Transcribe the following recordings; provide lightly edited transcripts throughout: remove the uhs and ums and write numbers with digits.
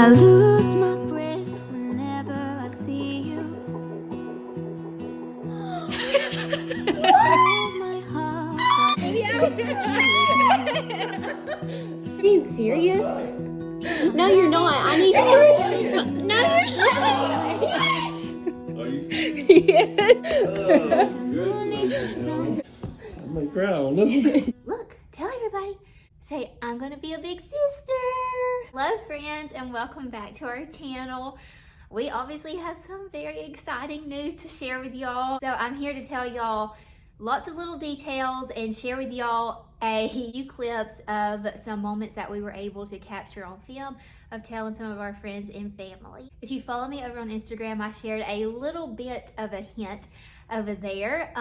I lose my breath whenever I see you. You stole my heart, what is it that you do? Being serious? No, you're not. I need to. No, you're not. Are you serious? Yes. Oh, good. I'm like, crown. Look, tell everybody. Say, I'm gonna be a big sister. Hello friends, and welcome back to our channel. We obviously have some very exciting news to share with y'all. So I'm here to tell y'all lots of little details and share with y'all a few clips of some moments that we were able to capture on film of telling some of our friends and family. If you follow me over on Instagram, I shared a little bit of a hint over there.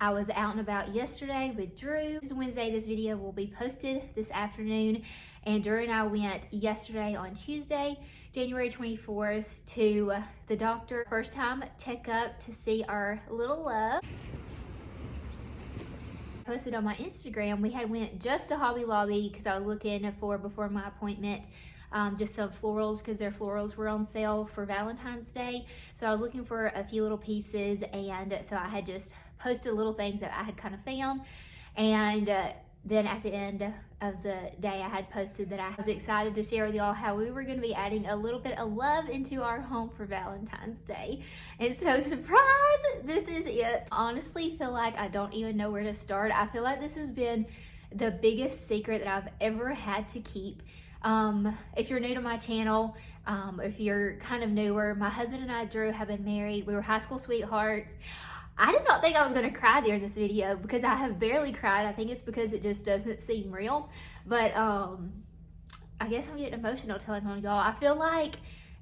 I was out and about yesterday with Drew. This is Wednesday. This video will be posted this afternoon. And Drew and I went yesterday on Tuesday, January 24th, to the doctor. First time checkup to see our little love. Posted on my Instagram, we had went just to Hobby Lobby because I was looking for, before my appointment, just some florals because their florals were on sale for Valentine's Day. So I was looking for a few little pieces, and so I had just posted little things that I had kind of found. And then at the end of the day, I had posted that I was excited to share with y'all how we were going to be adding a little bit of love into our home for Valentine's Day. And so, surprise, this is it. I honestly feel like I don't even know where to start. I feel like this has been the biggest secret that I've ever had to keep. If you're new to my channel, if you're kind of newer, my husband and I, Drew, have been married. We were high school sweethearts. I did not think I was going to cry during this video because I have barely cried. I think it's because it just doesn't seem real. But I guess I'm getting emotional telling on y'all. I feel like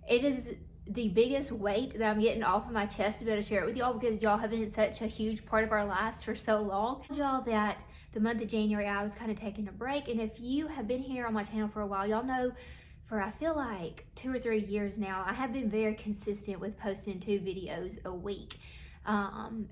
it is the biggest weight that I'm getting off of my chest to be able to share it with y'all because y'all have been such a huge part of our lives for so long. Y'all that the month of January I was kind of taking a break, and if you have been here on my channel for a while, y'all know for I feel like 2 or 3 years now I have been very consistent with posting 2 videos a week.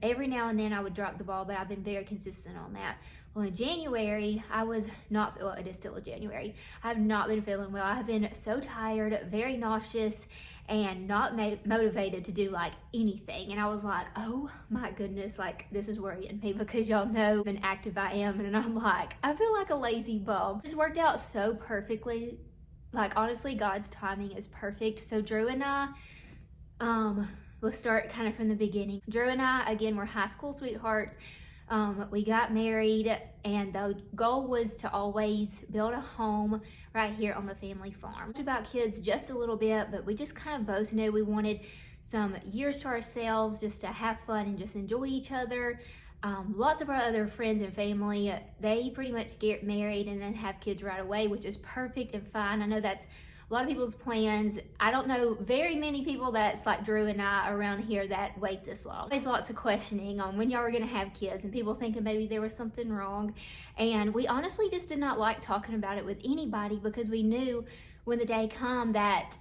Every now and then I would drop the ball, but I've been very consistent on that. Well, in January, I was not, well, it is still in January. I have not been feeling well. I have been so tired, very nauseous, and not motivated to do like anything. And I was like, oh my goodness, like this is worrying me because y'all know how active I am. And I'm like, I feel like a lazy bum. This worked out so perfectly. Like honestly, God's timing is perfect. So Drew and I, let's start kind of from the beginning. Drew and I, again, were high school sweethearts. We got married, and the goal was to always build a home right here on the family farm. We talked about kids just a little bit, but we just kind of both knew we wanted some years to ourselves just to have fun and just enjoy each other. Lots of our other friends and family, they pretty much get married and then have kids right away, which is perfect and fine. I know that's a lot of people's plans. I don't know very many people that's like Drew and I around here that wait this long. There's lots of questioning on when y'all were gonna have kids and people thinking maybe there was something wrong. And we honestly just did not like talking about it with anybody because we knew when the day come that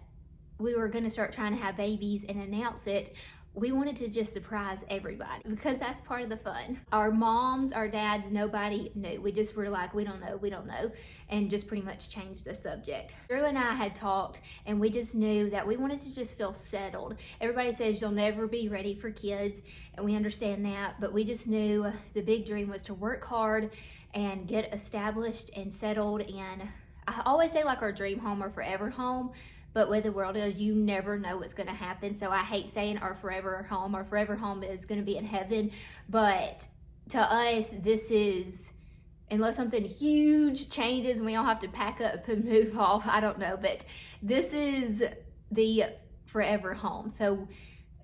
we were gonna start trying to have babies and announce it, we wanted to just surprise everybody because that's part of the fun. Our moms, our dads, nobody knew. We just were like, we don't know, and just pretty much changed the subject. Drew and I had talked, and we just knew that we wanted to just feel settled. Everybody says you'll never be ready for kids, and we understand that, but we just knew the big dream was to work hard and get established and settled. And I always say like our dream home or forever home, but with the world is, you never know what's going to happen. So I hate saying our forever home. Our forever home is going to be in heaven. But to us, this is, unless something huge changes and we all have to pack up and move off, I don't know. But this is the forever home. So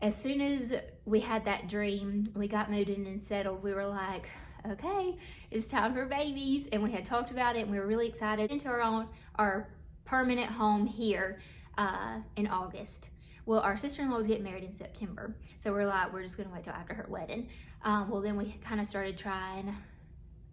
as soon as we had that dream, we got moved in and settled, we were like, okay, it's time for babies. And we had talked about it, and we were really excited into our permanent home here in August. Well, our sister-in-law was getting married in September, so we're like, we're just gonna wait till after her wedding. Well, then we kind of started trying.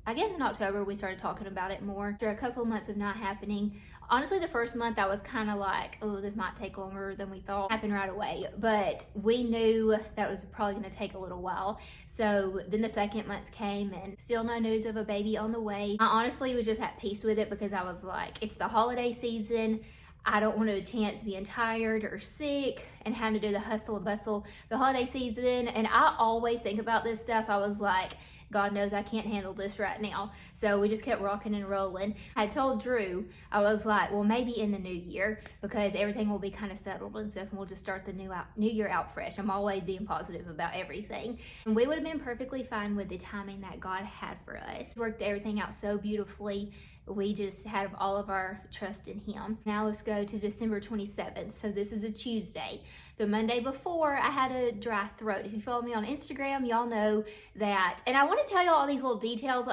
I guess in October we started talking about it more. After a couple of months of not happening, honestly the first month I was kind of like, oh, this might take longer than we thought. It happened right away, but we knew that was probably going to take a little while. So then the second month came and still no news of a baby on the way. I honestly was just at peace with it because I was like, it's the holiday season. I don't want a chance being tired or sick and having to do the hustle and bustle the holiday season. And I always think about this stuff. I was like, God knows I can't handle this right now. So we just kept rocking and rolling. I told Drew, I was like, well, maybe in the new year, because everything will be kind of settled and stuff, and we'll just start the new year out fresh. I'm always being positive about everything. And we would have been perfectly fine with the timing that God had for us. Worked everything out so beautifully. We just have all of our trust in Him. Now let's go to December 27th. So this is a Tuesday. The Monday before, I had a dry throat. If you follow me on Instagram, y'all know that. And I want to tell y'all all these little details.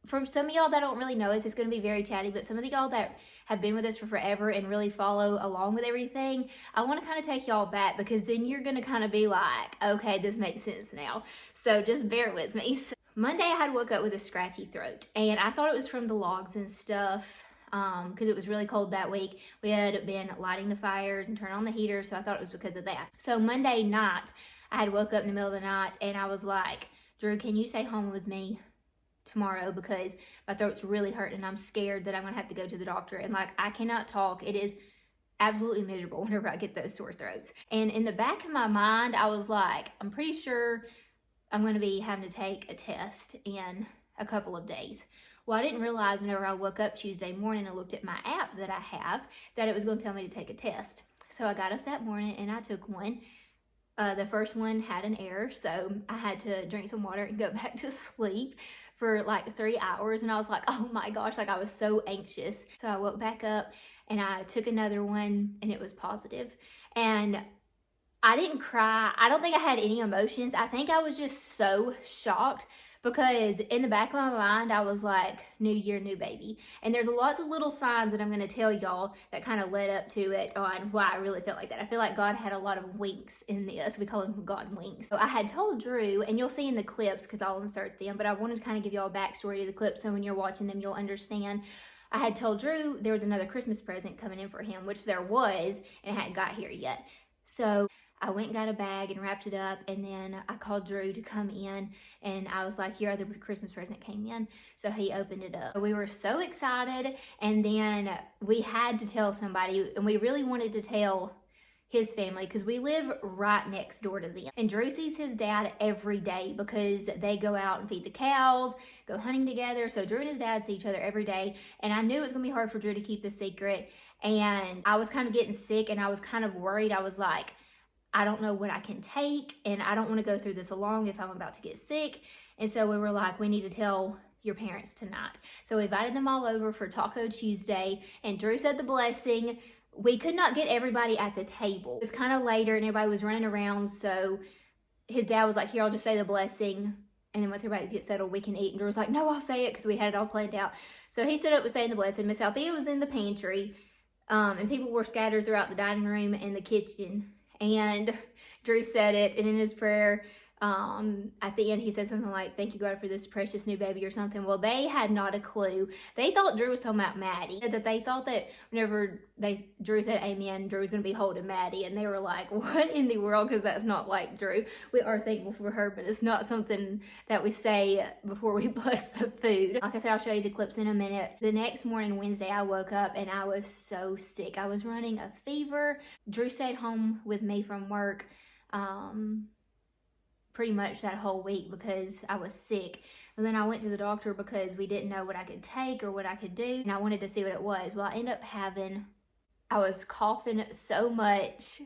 For some of y'all that don't really know us, it's going to be very chatty, but some of y'all that have been with us for forever and really follow along with everything, I want to kind of take y'all back, because then you're going to kind of be like, okay, this makes sense now. So just bear with me. So Monday, I had woke up with a scratchy throat, and I thought it was from the logs and stuff, because it was really cold that week. We had been lighting the fires and turning on the heater, so I thought it was because of that. So Monday night, I had woke up in the middle of the night, and I was like, Drew, can you stay home with me tomorrow, because my throat's really hurting and I'm scared that I'm gonna have to go to the doctor, and like, I cannot talk. It is absolutely miserable whenever I get those sore throats. And in the back of my mind, I was like, I'm pretty sure I'm going to be having to take a test in a couple of days. Well, I didn't realize whenever I woke up Tuesday morning and looked at my app that I have, that it was going to tell me to take a test. So I got up that morning and I took one. The first one had an error, so I had to drink some water and go back to sleep for like 3 hours. And I was like, oh my gosh, like I was so anxious. So I woke back up and I took another one and it was positive. And I didn't cry. I don't think I had any emotions. I think I was just so shocked, because in the back of my mind, I was like, new year, new baby. And there's lots of little signs that I'm going to tell y'all that kind of led up to it on why I really felt like that. I feel like God had a lot of winks in this. We call them God winks. So I had told Drew, and you'll see in the clips because I'll insert them, but I wanted to kind of give y'all a backstory to the clips so when you're watching them, you'll understand. I had told Drew there was another Christmas present coming in for him, which there was, and it hadn't got here yet. So I went and got a bag and wrapped it up, and then I called Drew to come in, and I was like, your other Christmas present came in. So he opened it up. We were so excited, and then we had to tell somebody, and we really wanted to tell his family because we live right next door to them. And Drew sees his dad every day because they go out and feed the cows, go hunting together. So Drew and his dad see each other every day, and I knew it was gonna be hard for Drew to keep this secret, and I was kind of getting sick, and I was kind of worried. I was like, I don't know what I can take, and I don't want to go through this alone if I'm about to get sick. And so we were like, we need to tell your parents tonight. So we invited them all over for Taco Tuesday, and Drew said the blessing. We could not get everybody at the table. It was kind of later, and everybody was running around, so his dad was like, here, I'll just say the blessing, and then once everybody gets settled, we can eat. And Drew was like, no, I'll say it, because we had it all planned out. So he stood up with saying the blessing. Miss Althea was in the pantry, and people were scattered throughout the dining room and the kitchen. And Drew said it, and in his prayer, at the end, he said something like, thank you, God, for this precious new baby or something. Well, they had not a clue. They thought Drew was talking about Maddie. That they thought that whenever Drew said amen, Drew was going to be holding Maddie. And they were like, what in the world? Because that's not like Drew. We are thankful for her, but it's not something that we say before we bless the food. Like I said, I'll show you the clips in a minute. The next morning, Wednesday, I woke up and I was so sick. I was running a fever. Drew stayed home with me from work. Pretty much that whole week because I was sick. And then I went to the doctor because we didn't know what I could take or what I could do, and I wanted to see what it was. Well, I ended up I was coughing so much.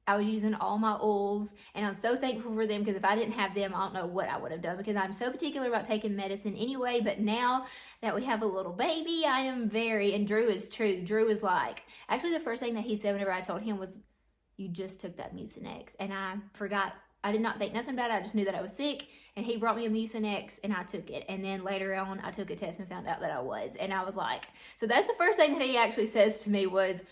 I was using all my oils, and I'm so thankful for them, because if I didn't have them, I don't know what I would have done, because I'm so particular about taking medicine anyway. But now that we have a little baby, I am and Drew is true. Drew was like, actually the first thing that he said whenever I told him was, you just took that Mucinex. And I forgot. I did not think nothing about it. I just knew that I was sick, and he brought me a Mucinex, and I took it. And then later on, I took a test and found out that I was. And I was like, so that's the first thing that he actually says to me was,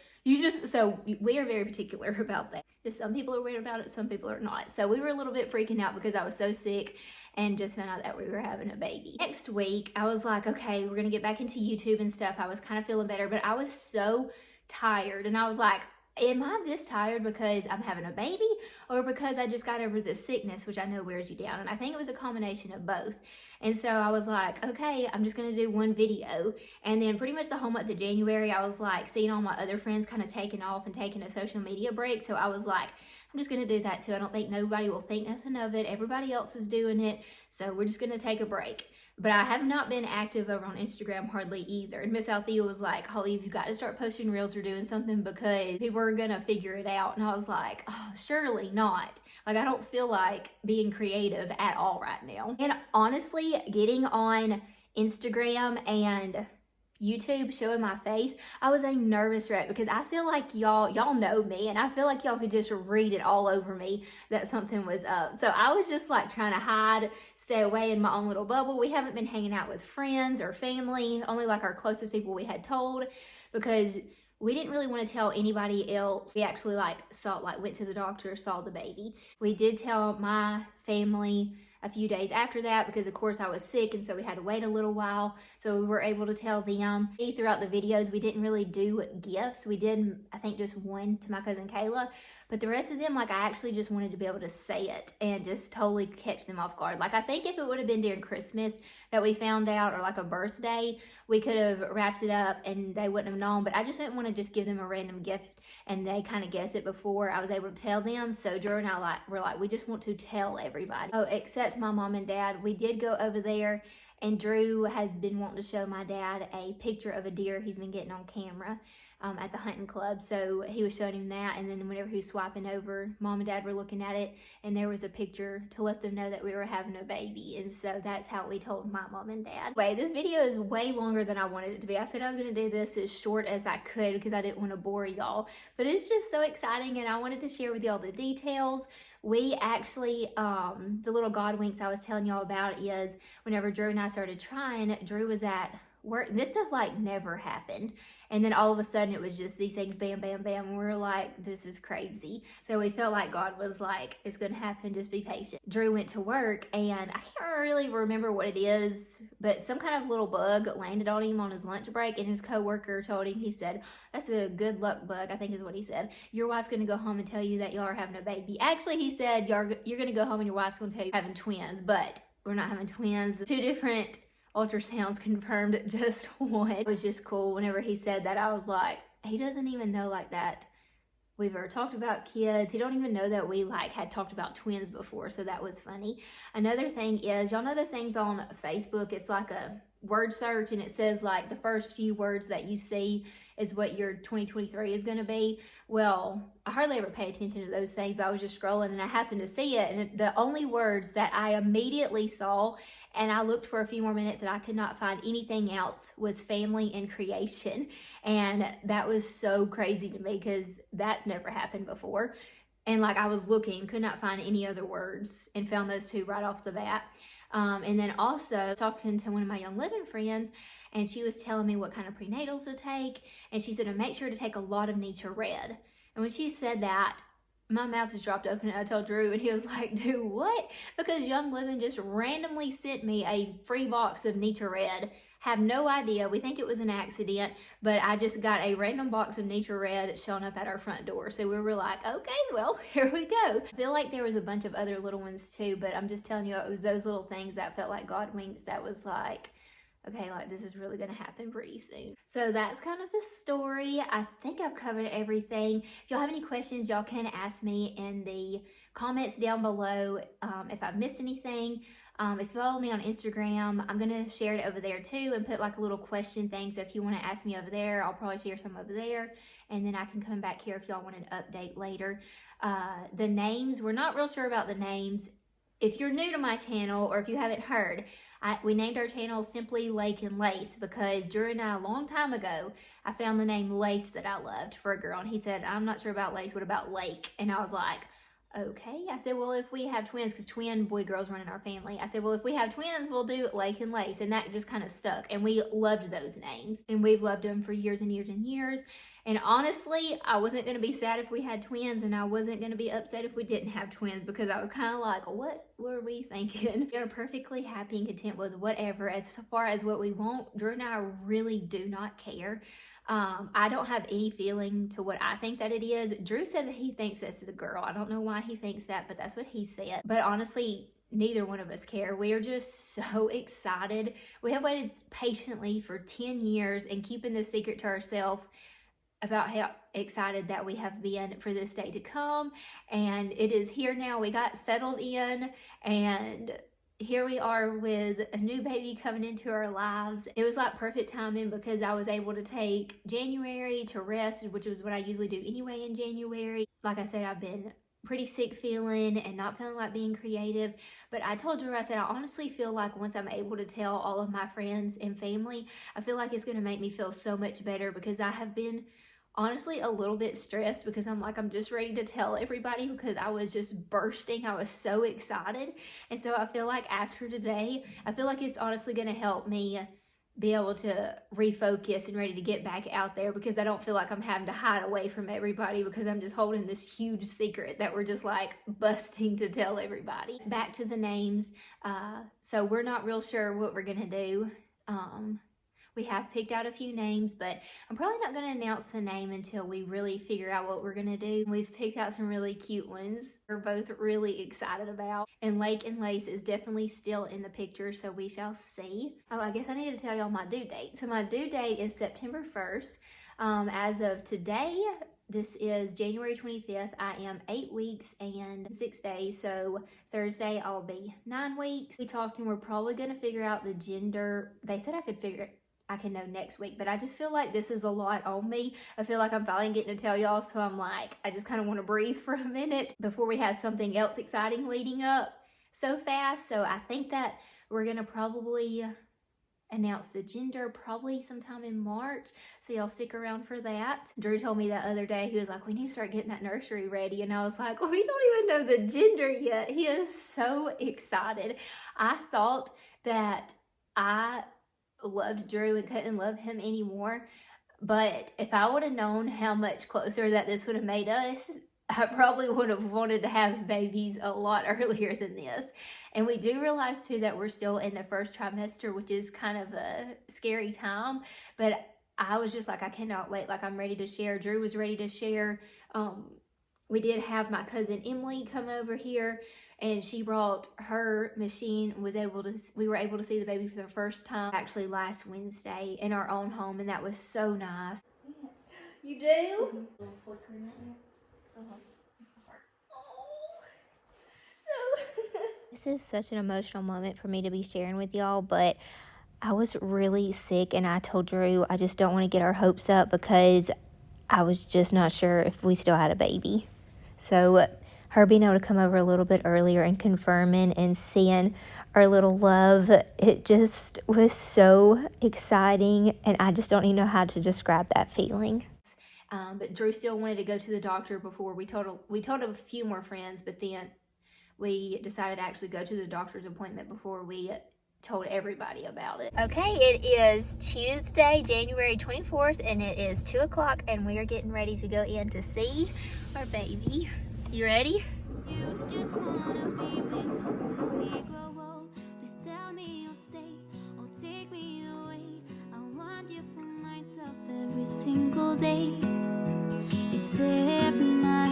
so we are very particular about that. Just some people are weird about it, some people are not. So we were a little bit freaking out because I was so sick and just found out that we were having a baby. Next week, I was like, okay, we're going to get back into YouTube and stuff. I was kind of feeling better, but I was so tired. And I was like, am I this tired because I'm having a baby or because I just got over this sickness, which I know wears you down? And I think it was a combination of both. And so I was like, okay, I'm just going to do one video. And then pretty much the whole month of January, I was like seeing all my other friends kind of taking off and taking a social media break. So I was like, I'm just going to do that too. I don't think nobody will think nothing of it. Everybody else is doing it. So we're just going to take a break. But I have not been active over on Instagram hardly either. And Miss Althea was like, Holly, you've got to start posting reels or doing something because people are going to figure it out. And I was like, oh, surely not. Like, I don't feel like being creative at all right now. And honestly, getting on Instagram and YouTube showing my face, I was a nervous wreck because I feel like y'all know me, and I feel like y'all could just read it all over me that something was up. So I was just like trying to hide, stay away in my own little bubble. We haven't been hanging out with friends or family, only like our closest people we had told, because we didn't really want to tell anybody else. We actually went to the doctor, saw the baby. We did tell my family a few days after that because of course I was sick, and so we had to wait a little while, so we were able to tell them. Throughout the videos we didn't really do gifts. We did, I think, just one to my cousin Kayla, but the rest of them, like, I actually just wanted to be able to say it and just totally catch them off guard. Like, I think if it would have been during Christmas that we found out, or like a birthday, we could have wrapped it up and they wouldn't have known. But I just didn't want to just give them a random gift and they kind of guess it before I was able to tell them. So Drew and I were like, we just want to tell everybody. Oh, except my mom and dad. We did go over there, and Drew has been wanting to show my dad a picture of a deer he's been getting on camera at the hunting club. So he was showing him that, and then whenever he was swiping over, mom and dad were looking at it, and there was a picture to let them know that we were having a baby. And so that's how we told my mom and dad. Wait, this video is way longer than I wanted it to be. I said I was going to do this as short as I could because I didn't want to bore y'all, but it's just so exciting, and I wanted to share with y'all the details. We actually, the little God winks I was telling y'all about is whenever Drew and I started trying, Drew was at work. This stuff like never happened. And then all of a sudden it was just these things, bam, bam, bam. And we were like, this is crazy. So we felt like God was like, it's going to happen. Just be patient. Drew went to work, and I can't really remember what it is, but some kind of little bug landed on him on his lunch break, and his coworker told him, he said, that's a good luck bug, I think is what he said. Your wife's going to go home and tell you that y'all are having a baby. Actually, he said, you're going to go home and your wife's going to tell you you're having twins, but we're not having twins. Two different ultrasounds confirmed just one. It was just cool. Whenever he said that, I was like, he doesn't even know like that we've ever talked about kids. He don't even know that we like had talked about twins before, so that was funny. Another thing is, y'all know those things on Facebook, it's like a word search, and it says like the first few words that you see is what your 2023 is going to be. Well, I hardly ever pay attention to those things, but I was just scrolling and I happened to see it, and the only words that I immediately saw, and I looked for a few more minutes and I could not find anything else, was family and creation. And that was so crazy to me because that's never happened before. And like, I was looking, could not find any other words, and found those two right off the bat. And then also talking to one of my Young Living friends, and she was telling me what kind of prenatals to take. And she said to make sure to take a lot of Nature Red. And when she said that, my mouth just dropped open, and I told Drew, and he was like, do what? Because Young Living just randomly sent me a free box of Nature Red. Have no idea. We think it was an accident, but I just got a random box of Nature Red showing up at our front door. So we were like, okay, well, here we go. I feel like there was a bunch of other little ones too, but I'm just telling you, it was those little things that felt like God winks that was like, okay, like this is really going to happen pretty soon. So that's kind of the story. I think I've covered everything. If y'all have any questions, y'all can ask me in the comments down below. If I've missed anything, if you follow me on Instagram, I'm going to share it over there too and put like a little question thing. So if you want to ask me over there, I'll probably share some over there. And then I can come back here if y'all want an update later. The names, we're not real sure about the names. If you're new to my channel, or if you haven't heard, we named our channel Simply Lake and Lace because Drew and I, a long time ago, I found the name Lace that I loved for a girl. And he said, I'm not sure about Lace, what about Lake? And I was like, okay. I said, well, if we have twins, because twin boy-girls run in our family, I said, well, if we have twins, we'll do Lake and Lace. And that just kind of stuck. And we loved those names. And we've loved them for years and years and years. And honestly, I wasn't going to be sad if we had twins, and I wasn't going to be upset if we didn't have twins, because I was kind of like, what were we thinking? We are perfectly happy and content with whatever. As far as what we want, Drew and I really do not care. I don't have any feeling to what I think that it is. Drew said that he thinks this is a girl. I don't know why he thinks that, but that's what he said. But honestly, neither one of us care. We are just so excited. We have waited patiently for 10 years and keeping this secret to ourselves about how excited that we have been for this day to come. And it is here now. We got settled in, and here we are with a new baby coming into our lives. It was like perfect timing, because I was able to take January to rest, which is what I usually do anyway in January. Like I said, I've been pretty sick feeling and not feeling like being creative. But I told Drew, I said, I honestly feel like once I'm able to tell all of my friends and family, I feel like it's going to make me feel so much better, because I have been honestly a little bit stressed, because I'm just ready to tell everybody, because I was just bursting. I was so excited. And so I feel like after today, I feel like it's honestly going to help me be able to refocus and ready to get back out there, because I don't feel like I'm having to hide away from everybody, because I'm just holding this huge secret that we're just like busting to tell everybody. Back to the names. So we're not real sure what we're going to do. We have picked out a few names, but I'm probably not going to announce the name until we really figure out what we're going to do. We've picked out some really cute ones we're both really excited about. And Lake and Lace is definitely still in the picture, so we shall see. Oh, I guess I need to tell y'all my due date. So my due date is September 1st. As of today, this is January 25th. I am 8 weeks and 6 days. So Thursday, I'll be 9 weeks. We talked and we're probably going to figure out the gender. They said I can know next week, but I just feel like this is a lot on me. I feel like I'm finally getting to tell y'all, so I'm like, I just kind of want to breathe for a minute before we have something else exciting leading up so fast. So I think that we're going to probably announce the gender probably sometime in March, so y'all stick around for that. Drew told me that other day, he was like, we need to start getting that nursery ready, and I was like, well, we don't even know the gender yet. He is so excited. I thought that I loved Drew and couldn't love him anymore, but if I would have known how much closer that this would have made us, I probably would have wanted to have babies a lot earlier than this. And we do realize too that we're still in the first trimester, which is kind of a scary time, but I was just like, I cannot wait. Like, I'm ready to share. Drew was ready to share. We did have my cousin Emily come over here, and she brought her machine. We were able to see the baby for the first time actually last Wednesday in our own home, and that was so nice. You do? This is such an emotional moment for me to be sharing with y'all, but I was really sick, and I told Drew I just don't want to get our hopes up, because I was just not sure if we still had a baby. So her being able to come over a little bit earlier and confirming and seeing our little love, it just was so exciting, and I just don't even know how to describe that feeling. But Drew still wanted to go to the doctor before we told a few more friends, but then we decided to actually go to the doctor's appointment before we told everybody about it. Okay, it is Tuesday, January 24th, and it is 2 o'clock, and we are getting ready to go in to see our baby. You ready? You just wanna be with you till we grow old. Please tell me you'll stay or take me away. I want you for myself every single day. You set my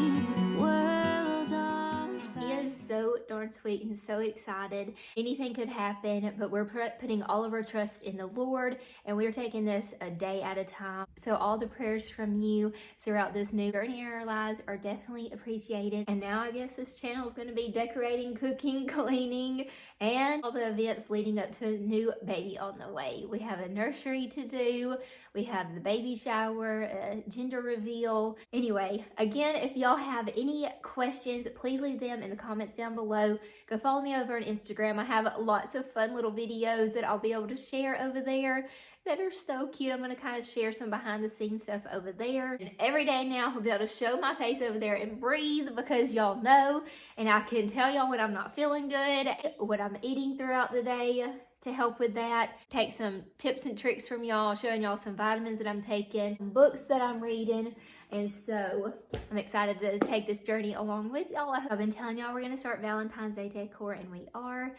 world on He fire. is so darn sweet and so excited. Anything could happen, but we're putting all of our trust in the Lord, and we're taking this a day at a time. So all the prayers from you throughout this new journey in our lives are definitely appreciated. And now I guess this channel is going to be decorating, cooking, cleaning, and all the events leading up to a new baby on the way. We have a nursery to do. We have the baby shower, a gender reveal. Anyway, again, if y'all have any questions, please leave them in the comments down below. Go follow me over on Instagram. I have lots of fun little videos that I'll be able to share over there that are so cute. I'm going to kind of share some behind the scenes stuff over there. And every day now I'll be able to show my face over there and breathe, because y'all know, and I can tell y'all when I'm not feeling good, what I'm eating throughout the day to help with that. Take some tips and tricks from y'all, showing y'all some vitamins that I'm taking, books that I'm reading. And so I'm excited to take this journey along with y'all. I've been telling y'all we're going to start Valentine's Day decor, and we are.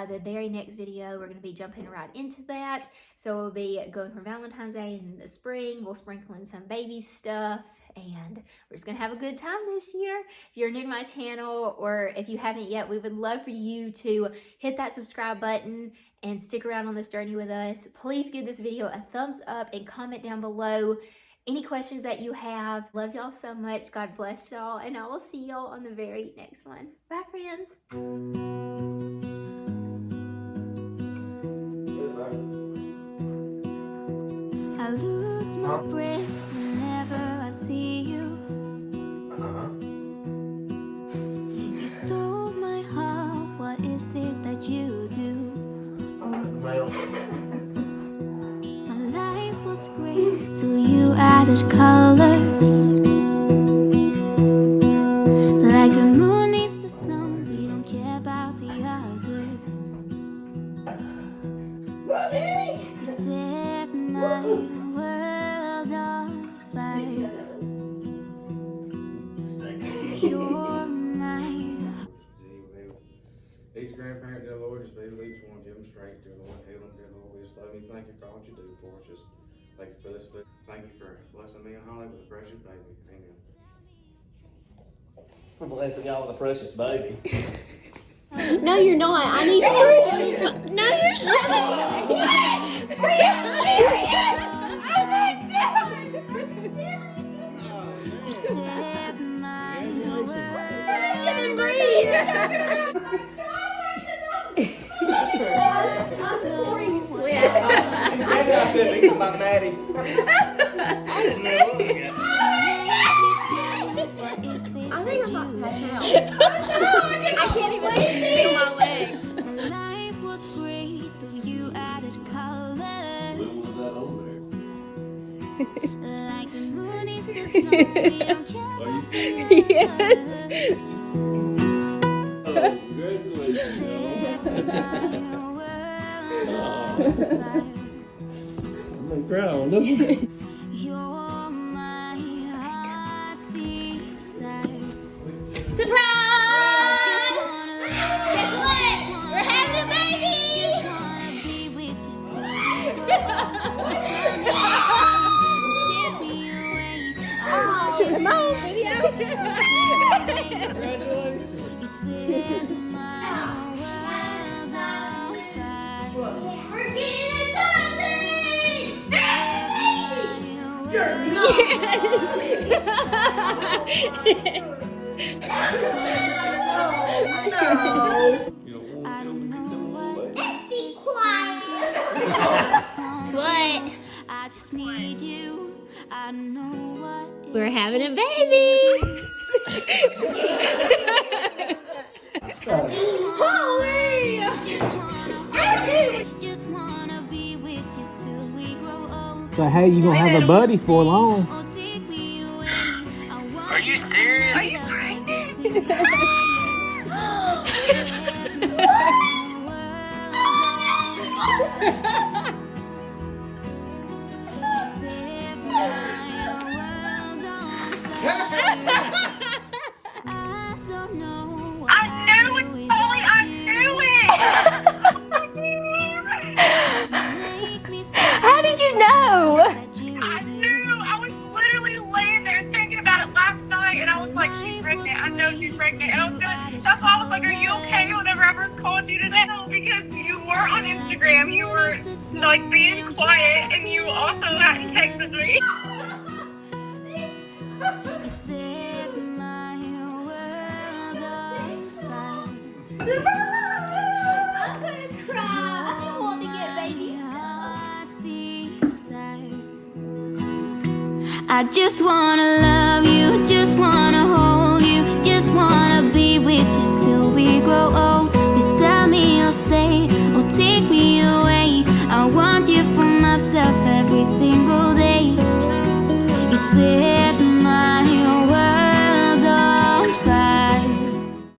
The very next video, we're going to be jumping right into that. So we'll be going for Valentine's Day in the spring. We'll sprinkle in some baby stuff, and we're just going to have a good time this year. If you're new to my channel, or if you haven't yet, we would love for you to hit that subscribe button and stick around on this journey with us. Please give this video a thumbs up and comment down below any questions that you have. Love y'all so much. God bless y'all, and I will see y'all on the very next one. Bye, friends. I lose my breath whenever I see you. You stole my heart, what is it that you do? My life was great till you added colors. Like the moon needs the sun, we don't care about the others. You set my world on fire. You're mine. Each grandparent, dear Lord, just be with each one, give them strength, dear Lord, heal them, dear Lord. We just love you. Thank you for all that you do for us. Just thank you for this day. Thank you for blessing me and Holly with a precious baby. Amen. For blessing y'all with a precious baby. No, you're not. I need proof. No, you're Set my I said these are my Maddie. I didn't know what we got. I think I'm about to pass out. I can't even feel my leg. Life was great till you added color. What was that on Like the moon is the sun, we don't care about the Yes. others. there? Congratulations, I'm gonna cry on this one. You're my heart's desire. Surprise! Guess what? We're having a baby! Just wanna be with you till we grow old. Take me away. I To the mouth video. Congratulations. You set my world on fire. We're getting a I don't know what. Be quiet. What? I just need you. I don't know what. We're having a baby. Holy! Just wanna be with you till we grow old. So how you gonna have a buddy for long? Oh, take me away. Are you serious? Are you pregnant? I don't know what I knew it, Polly. I knew it. How did you know? I knew. I was literally laying there thinking about it last night, and I was like, she's pregnant. I know she's pregnant. And I was gonna, that's why I was like, are you okay? Whenever I first called you today, because you were on Instagram, you were like being quiet, and you also hadn't texted me. I'm gonna cry. I don't want to get baby. I just wanna love you, just wanna hold you, just wanna be with you till we grow old. Please tell me you'll stay or take me